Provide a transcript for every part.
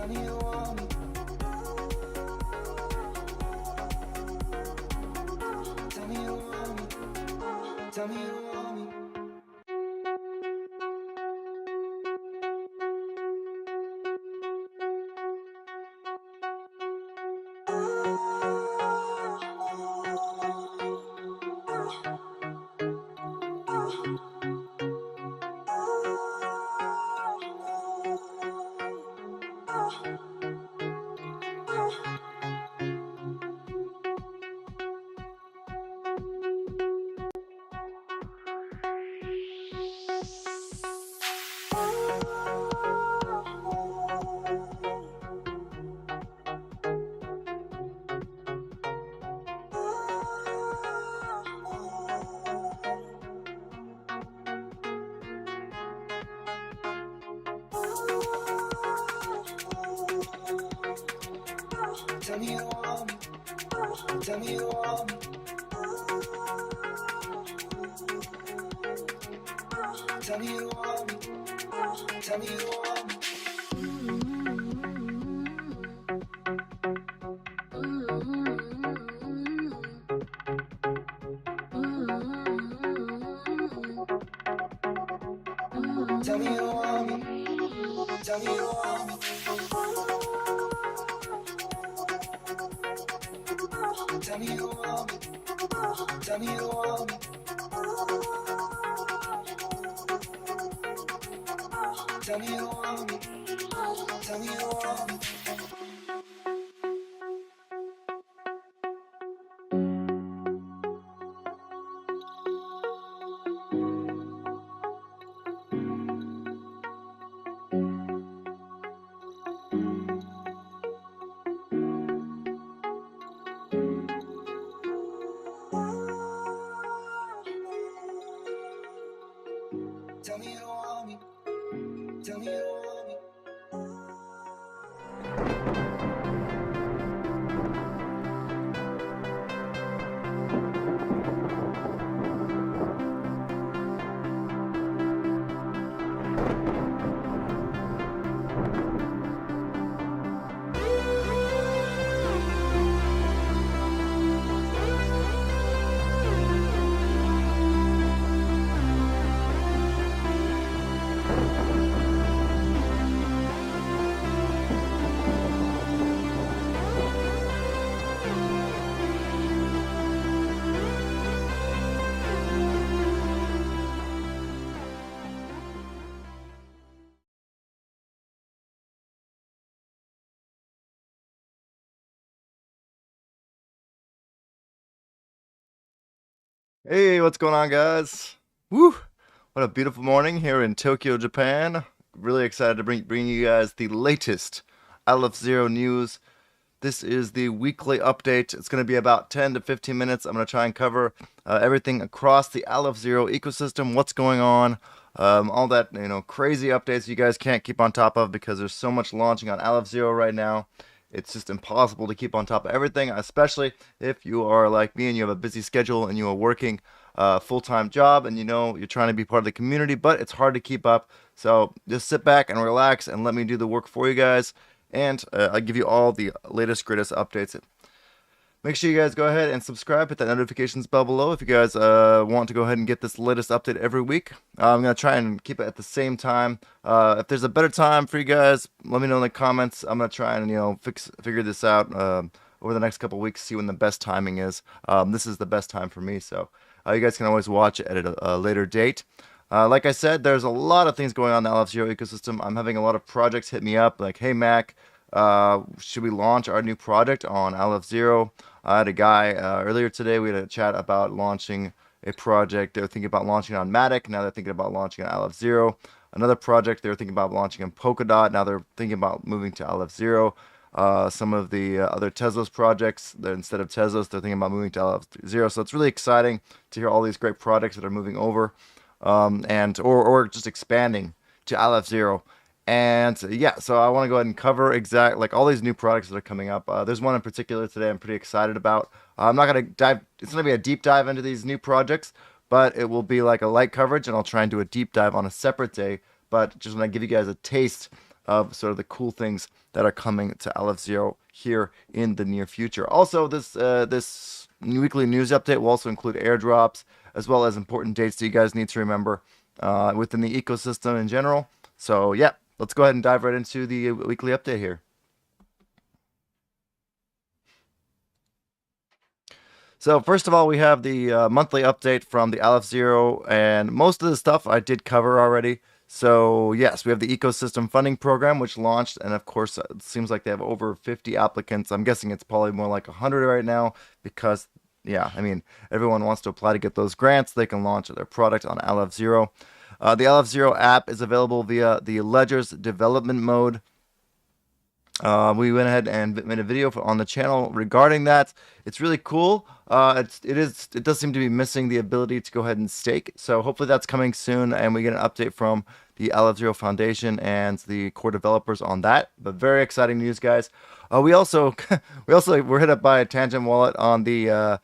Tell me you want me. Tell me you want me. Tell me you want me. Tell me you want me. Tell me you want me. Tell me you want me. Tell me you want me. Tell me you want me. Tell me you want me. Tell me you want me. Tell me you want me. Tell me you want me. Tell me you want me. Tell me you want me. Tell me you want me. Hey, what's going on, guys? Woo! What a beautiful morning here in Tokyo, Japan. Really excited to bring you guys the latest Aleph Zero news. This is the weekly update. It's going to be about 10 to 15 minutes. I'm going to try and cover everything across the Aleph Zero ecosystem, what's going on, all that, crazy updates you guys can't keep on top of because there's so much launching on Aleph Zero right now. It's just impossible to keep on top of everything, especially if you are like me and you have a busy schedule and you are working a full-time job and you're trying to be part of the community, but it's hard to keep up. So just sit back and relax and let me do the work for you guys, and I'll give you all the latest, greatest updates. Make sure you guys go ahead and subscribe, hit that notifications bell below if you guys want to go ahead and get this latest update every week. I'm going to try and keep it at the same time. If there's a better time for you guys, let me know in the comments. I'm going to try and, figure this out over the next couple weeks, see when the best timing is. This is the best time for me, so you guys can always watch it at a later date. Like I said, there's a lot of things going on in the Aleph Zero ecosystem. I'm having a lot of projects hit me up, like, hey, Mac, should we launch our new project on Aleph Zero? I had a guy earlier today, we had a chat about launching a project. They were thinking about launching on Matic, now they're thinking about launching on Aleph Zero. Another project they were thinking about launching on Polkadot, now they're thinking about moving to Aleph Zero. Some of the other Tezos projects, instead of Tezos, they're thinking about moving to Aleph Zero. So it's really exciting to hear all these great projects that are moving over or just expanding to Aleph Zero. And yeah, so I want to go ahead and cover all these new products that are coming up. There's one in particular today I'm pretty excited about. I'm not going to dive, it's going to be a deep dive into these new projects, but it will be like a light coverage, and I'll try and do a deep dive on a separate day. But just want to give you guys a taste of sort of the cool things that are coming to Aleph Zero here in the near future. Also, this weekly news update will also include airdrops as well as important dates that you guys need to remember within the ecosystem in general. So yeah, let's go ahead and dive right into the weekly update here. So first of all, we have the monthly update from the Aleph Zero, and most of the stuff I did cover already. So yes, we have the ecosystem funding program, which launched, and of course, it seems like they have over 50 applicants. I'm guessing it's probably more like 100 right now because, yeah, I mean, everyone wants to apply to get those grants. They can launch their product on Aleph Zero. The Aleph Zero app is available via the Ledger's development mode. We went ahead and made a video on the channel regarding that. It's really cool. It does seem to be missing the ability to go ahead and stake. So hopefully that's coming soon, and we get an update from the Aleph Zero Foundation and the core developers on that. But very exciting news, guys. We also were hit up by a Tangent Wallet on the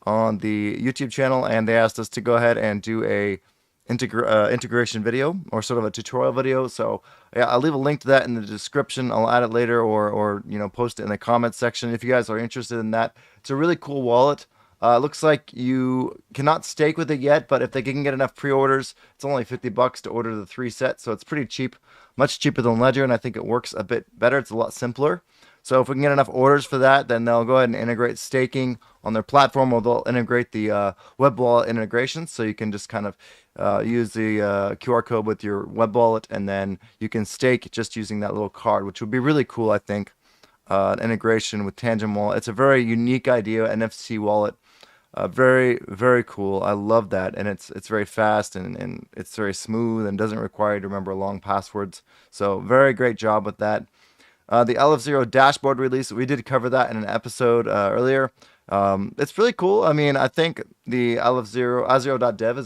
YouTube channel, and they asked us to go ahead and do a integration video or sort of a tutorial video. So yeah, I'll leave a link to that in the description. I'll add it later or post it in the comments section if you guys are interested in that. It's a really cool wallet. Looks like you cannot stake with it yet, but if they can get enough pre-orders, it's only $50 to order the 3 sets, so it's pretty cheap, much cheaper than Ledger, and I think it works a bit better. It's a lot simpler. So if we can get enough orders for that, then they'll go ahead and integrate staking on their platform, or they'll integrate the web wallet integration. So you can just kind of use the QR code with your web wallet, and then you can stake just using that little card, which would be really cool, I think. An integration with Tangent Wallet. It's a very unique idea, NFC wallet. Very, very cool. I love that, and it's very fast and it's very smooth and doesn't require you to remember long passwords. So very great job with that. The Aleph Zero dashboard release, we did cover that in an episode earlier. It's really cool. I mean, I think the Aleph Zero, Azero.dev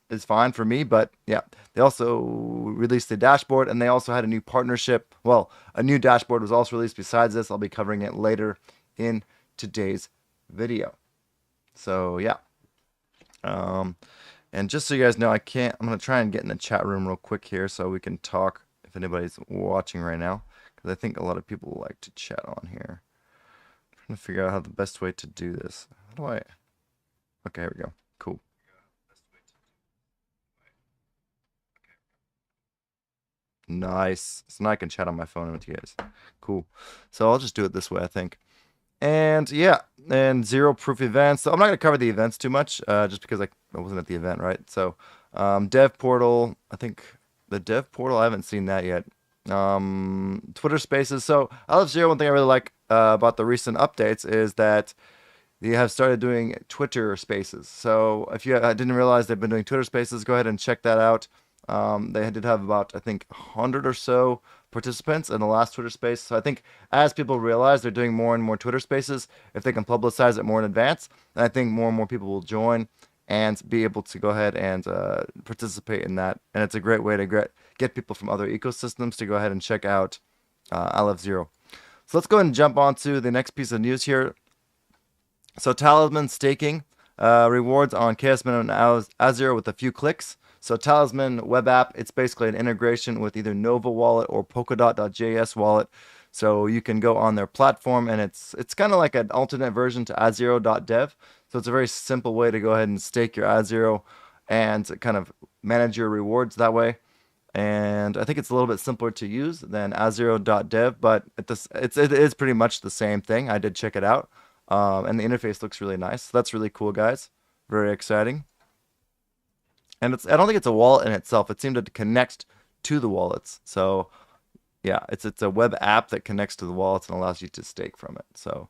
is fine for me, but yeah, they also released the dashboard, and they also had a new partnership. Well, a new dashboard was also released besides this. I'll be covering it later in today's video. So yeah. And just so you guys know, I'm going to try and get in the chat room real quick here so we can talk if anybody's watching right now, because I think a lot of people like to chat on here. I'm trying to figure out how the best way to do this. How do I? Okay, here we go. Cool. Nice. So now I can chat on my phone with you guys. Cool. So I'll just do it this way, I think. And yeah, and zero proof events. So I'm not going to cover the events too much, just because I wasn't at the event, right? So dev portal, I think the dev portal, I haven't seen that yet. Twitter Spaces. So Aleph Zero, one thing I really like about the recent updates is that they have started doing Twitter Spaces. So if you didn't realize they've been doing Twitter Spaces, go ahead and check that out. They did have about, I think, 100 or so participants in the last Twitter Space. So I think as people realize they're doing more and more Twitter Spaces, if they can publicize it more in advance, then I think more and more people will join and be able to go ahead and participate in that. And it's a great way to get people from other ecosystems to go ahead and check out Aleph Zero. So let's go ahead and jump on to the next piece of news here. So Talisman staking rewards on KSMin and Azero with a few clicks. So Talisman web app, it's basically an integration with either Nova wallet or Polkadot.js wallet. So you can go on their platform, and it's kind of like an alternate version to Azero.dev. So it's a very simple way to go ahead and stake your Azero and kind of manage your rewards that way. And I think it's a little bit simpler to use than Azero.dev, but it is pretty much the same thing. I did check it out, and the interface looks really nice. So that's really cool, guys. Very exciting. And I don't think it's a wallet in itself. It seemed to connect to the wallets. So yeah, it's a web app that connects to the wallets and allows you to stake from it. So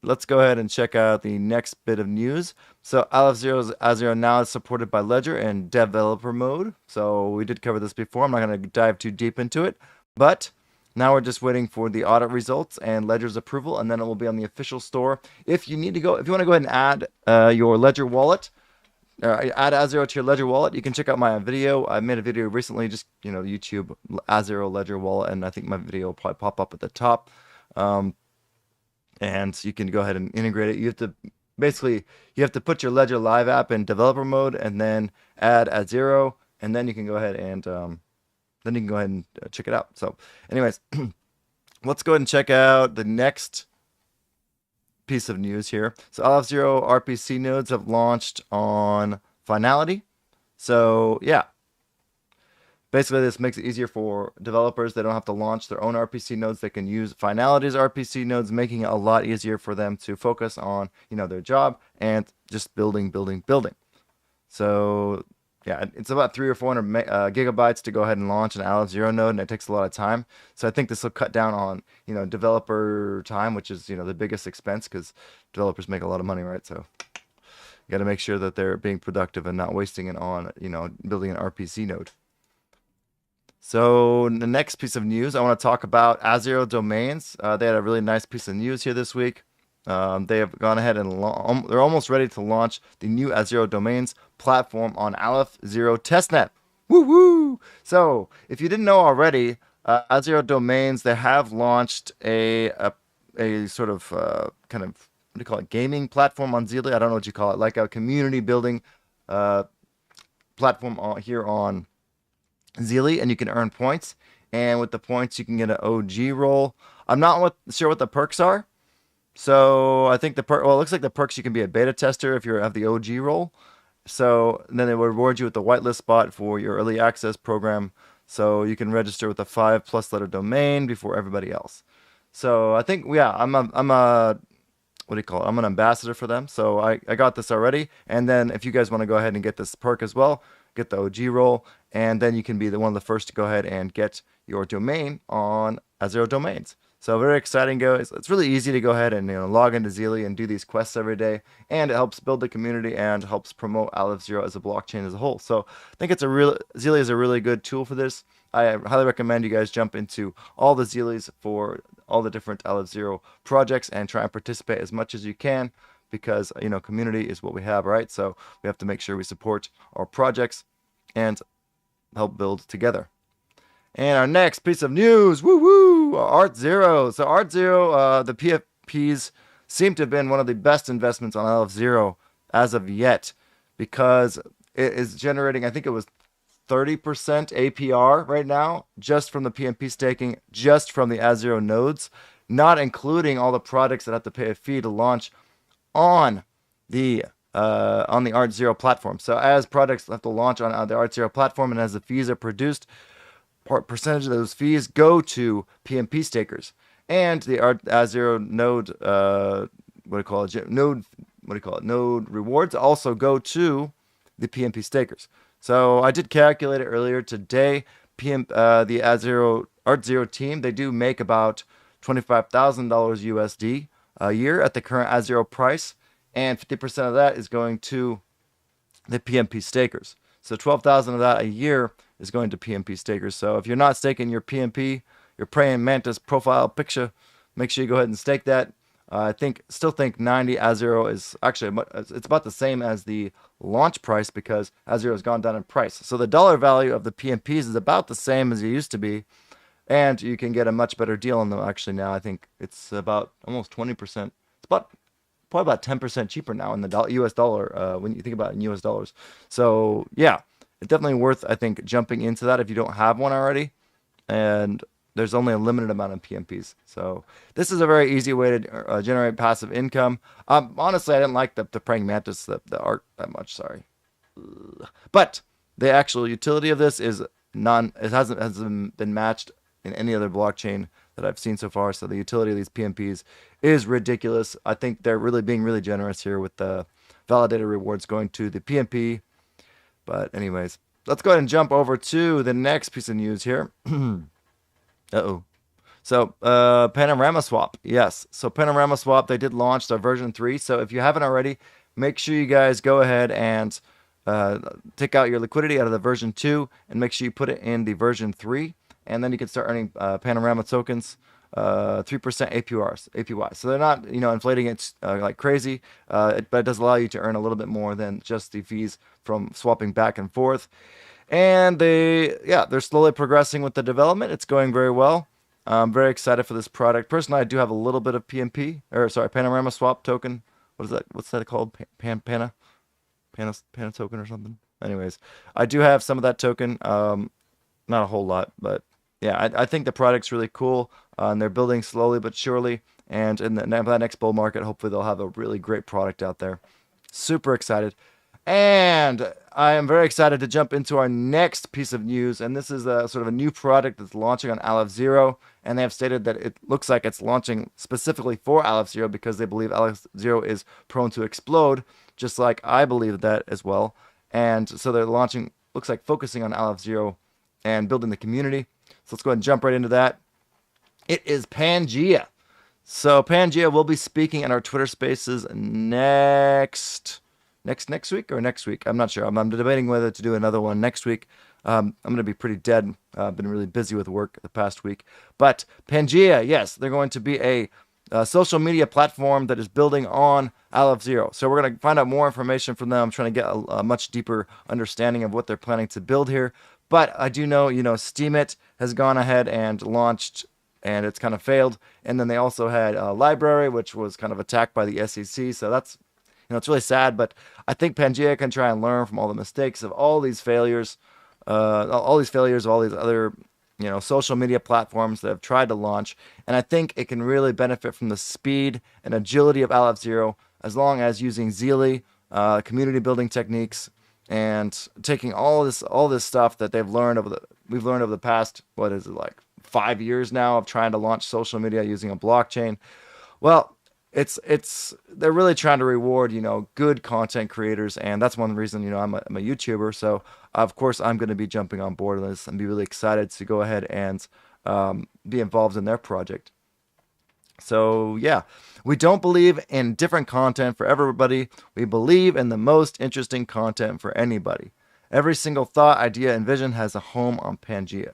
let's go ahead and check out the next bit of news. So Aleph Zero's Azero now is supported by Ledger in developer mode. So we did cover this before. I'm not going to dive too deep into it, but now we're just waiting for the audit results and Ledger's approval, and then it will be on the official store. If you want to go ahead and add your Ledger wallet, add Azero to your Ledger wallet, you can check out my video. I made a video recently, just YouTube Azero Ledger wallet, and I think my video will probably pop up at the top. And you can go ahead and integrate it. You have to put your Ledger Live app in developer mode, and then add Azero, and then you can go ahead and then you can go ahead and check it out. So anyways, let's go ahead and check out the next piece of news here. So Aleph Zero RPC nodes have launched on Finality. So yeah, basically this makes it easier for developers. They don't have to launch their own RPC nodes. They can use Finality's RPC nodes, making it a lot easier for them to focus on, you know, their job and just building. So yeah, it's about 300 or 400 gigabytes to go ahead and launch an Aleph Zero node, and it takes a lot of time. So I think this will cut down on, you know, developer time, which is, you know, the biggest expense, because developers make a lot of money, right? So you got to make sure that they're being productive and not wasting it on, you know, building an RPC node. So the next piece of news, I want to talk about Azero domains. They had a really nice piece of news here this week. They have gone ahead and they're almost ready to launch the new Azero domains platform on Aleph Zero testnet. Woo woo! So if you didn't know already, Azero domains, they have launched a sort of kind of, what do you call it, gaming platform on Zealy. I don't know what you call it, like a community building platform here on Zealy, and you can earn points. And with the points, you can get an OG role. I'm not sure what the perks are. So I think well, it looks like the perks, you can be a beta tester if you have the OG role. So then they will reward you with the whitelist spot for your early access program. So you can register with a 5+ letter domain before everybody else. So I think, yeah, I'm a what do you call it? I'm an ambassador for them. So I got this already. And then if you guys want to go ahead and get this perk as well, get the OG role, and then you can be one of the first to go ahead and get your domain on Azero domains. So very exciting, guys. It's really easy to go ahead and, you know, log into Zealy and do these quests every day, and it helps build the community and helps promote Aleph Zero as a blockchain as a whole. So I think Zealy is a really good tool for this. I highly recommend you guys jump into all the Zealys for all the different Aleph Zero projects and try and participate as much as you can, because, you know, community is what we have, right? So we have to make sure we support our projects and help build together. And our next piece of news, woo, Art Zero. So Art Zero, the PFPs seem to have been one of the best investments on Aleph Zero as of yet, because it is generating, I think it was 30% APR right now, just from the PMP staking, just from the Azero nodes, not including all the products that have to pay a fee to launch on the Art Zero platform. So as products have to launch on the Art Zero platform, and as the fees are produced, percentage of those fees go to PMP stakers, and the Azero node node rewards also go to the PMP stakers. So I did calculate it earlier today. The Art Zero team, they do make about $25,000 USD a year at the current Azero price, and 50% of that is going to the PMP stakers. So 12,000 of that a year is going to PMP stakers. So if you're not staking your PMP, your praying mantis profile picture, make sure you go ahead and stake that. I still think 90 Azero is actually, it's about the same as the launch price, because Azero has gone down in price. So the dollar value of the PMPs is about the same as it used to be, and you can get a much better deal on them actually now. I think it's about almost 20%. It's probably about 10% cheaper now in the US dollar when you think about it in US dollars. So yeah, it's definitely worth, I think, jumping into that if you don't have one already. And there's only a limited amount of PMPs. So this is a very easy way to generate passive income. Honestly, I didn't like the praying mantis, the art that much, sorry. But the actual utility of this is hasn't been matched in any other blockchain that I've seen so far. So the utility of these PMPs is ridiculous. I think they're being really generous here with the validated rewards going to the PMP. But anyways, let's go ahead and jump over to the next piece of news here. So Panorama Swap, yes. So Panorama Swap, they did launch their version 3. So if you haven't already, make sure you guys go ahead and take out your liquidity out of the version 2 and make sure you put it in the version 3. And then you can start earning Panorama tokens, 3% APY. So they're not, inflating it like crazy, but it does allow you to earn a little bit more than just the fees from swapping back and forth. And they're slowly progressing with the development. It's going very well. I'm very excited for this product. Personally, I do have a little bit of Panorama Swap token. What is that? What's that called? Pana token or something? Anyways, I do have some of that token. not a whole lot, but yeah, I think the product's really cool, and they're building slowly but surely. And in that next bull market, hopefully they'll have a really great product out there. Super excited. And I am very excited to jump into our next piece of news. And this is a sort of a new product that's launching on Aleph Zero. And they have stated that it looks like it's launching specifically for Aleph Zero because they believe Aleph Zero is prone to explode, just like I believe that as well. And so they're launching, looks like focusing on Aleph Zero and building the community. So let's go ahead and jump right into that. It is Pangea. So Pangea will be speaking in our Twitter Spaces next week or next week. I'm not sure. I'm debating whether to do another one next week. I'm going to be pretty dead. I've been really busy with work the past week. But Pangea, yes, they're going to be a social media platform that is building on Aleph Zero. So we're going to find out more information from them. I'm trying to get a much deeper understanding of what they're planning to build here. But I do know, Steemit has gone ahead and launched, and it's kind of failed. And then they also had a library, which was kind of attacked by the SEC. So that's, it's really sad. But I think Pangea can try and learn from all the mistakes of all these failures, of all these other, social media platforms that have tried to launch. And I think it can really benefit from the speed and agility of Aleph Zero, as long as using Zeely, community building techniques, and taking all this stuff that we've learned over the past, what is it, like 5 years now of trying to launch social media using a blockchain. Well, they're really trying to reward, good content creators, and that's one reason, I'm a YouTuber. So of course I'm going to be jumping on board with this and be really excited to go ahead and be involved in their project. So yeah, we don't believe in different content for everybody. We believe in the most interesting content for anybody. Every single thought, idea, and vision has a home on Pangea.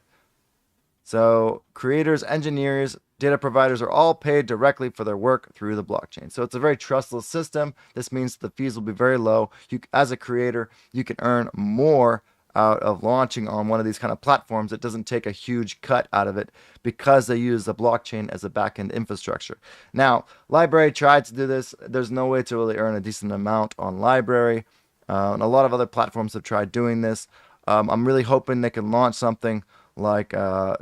So creators, engineers, data providers are all paid directly for their work through the blockchain. So it's a very trustless system. This means the fees will be very low. As a creator, you can earn more out of launching on one of these kind of platforms. It doesn't take a huge cut out of it because they use the blockchain as a backend infrastructure. Now, Library tried to do this. There's no way to really earn a decent amount on Library. And a lot of other platforms have tried doing this. I'm really hoping they can launch something like a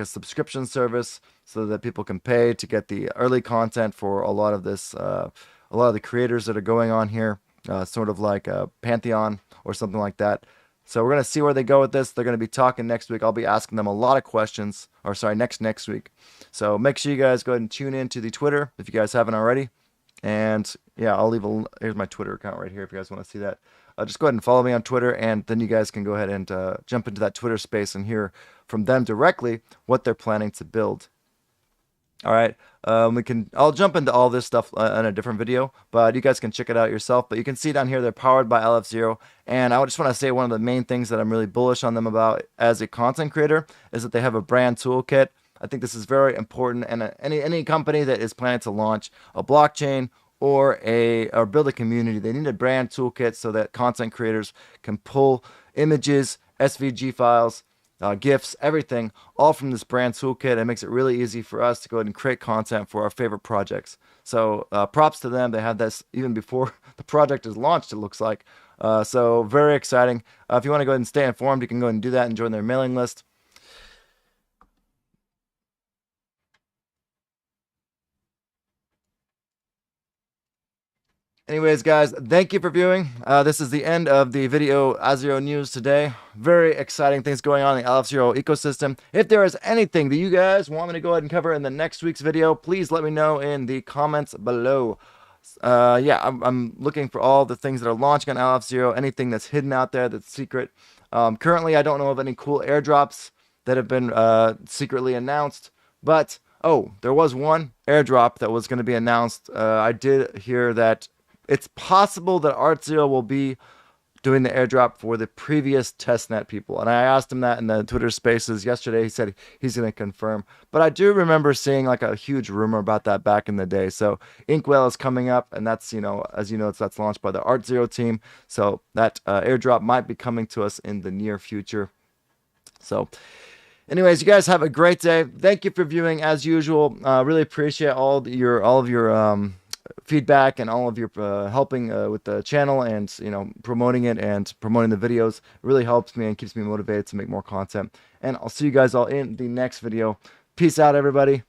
subscription service so that people can pay to get the early content for a lot of the creators that are going on here, sort of like a Pantheon or something like that. So we're going to see where they go with this. They're going to be talking next week. I'll be asking them a lot of questions, or sorry, next week. So make sure you guys go ahead and tune in to the Twitter if you guys haven't already. And yeah, here's my Twitter account right here if you guys want to see that. Just go ahead and follow me on Twitter, and then you guys can go ahead and jump into that Twitter space and hear from them directly what they're planning to build. All right, I'll jump into all this stuff in a different video, but you guys can check it out yourself. But you can see down here they're powered by Aleph Zero, and I just want to say one of the main things that I'm really bullish on them about as a content creator is that they have a brand toolkit. I think this is very important, and any company that is planning to launch a blockchain or build a community, they need a brand toolkit so that content creators can pull images, SVG files, GIFs, everything, all from this brand toolkit. It makes it really easy for us to go ahead and create content for our favorite projects. So props to them. They have this even before the project is launched, it looks like. So very exciting. If you want to go ahead and stay informed, you can go ahead and do that and join their mailing list. Anyways, guys, thank you for viewing. This is the end of the video Azero news today. Very exciting things going on in the Aleph Zero ecosystem. If there is anything that you guys want me to go ahead and cover in the next week's video, please let me know in the comments below. Yeah, I'm looking for all the things that are launching on Aleph Zero, anything that's hidden out there that's secret. Currently, I don't know of any cool airdrops that have been secretly announced, but, oh, there was one airdrop that was going to be announced. I did hear that it's possible that Azero will be doing the airdrop for the previous testnet people. And I asked him that in the Twitter spaces yesterday. He said he's going to confirm. But I do remember seeing like a huge rumor about that back in the day. So Inkwell is coming up, and that's, as you know, that's launched by the Azero team. So that airdrop might be coming to us in the near future. So anyways, you guys have a great day. Thank you for viewing as usual. Really appreciate all of your feedback and all of your helping with the channel and promoting it and promoting the videos. It really helps me and keeps me motivated to make more content. And I'll see you guys all in the next video. Peace out, everybody.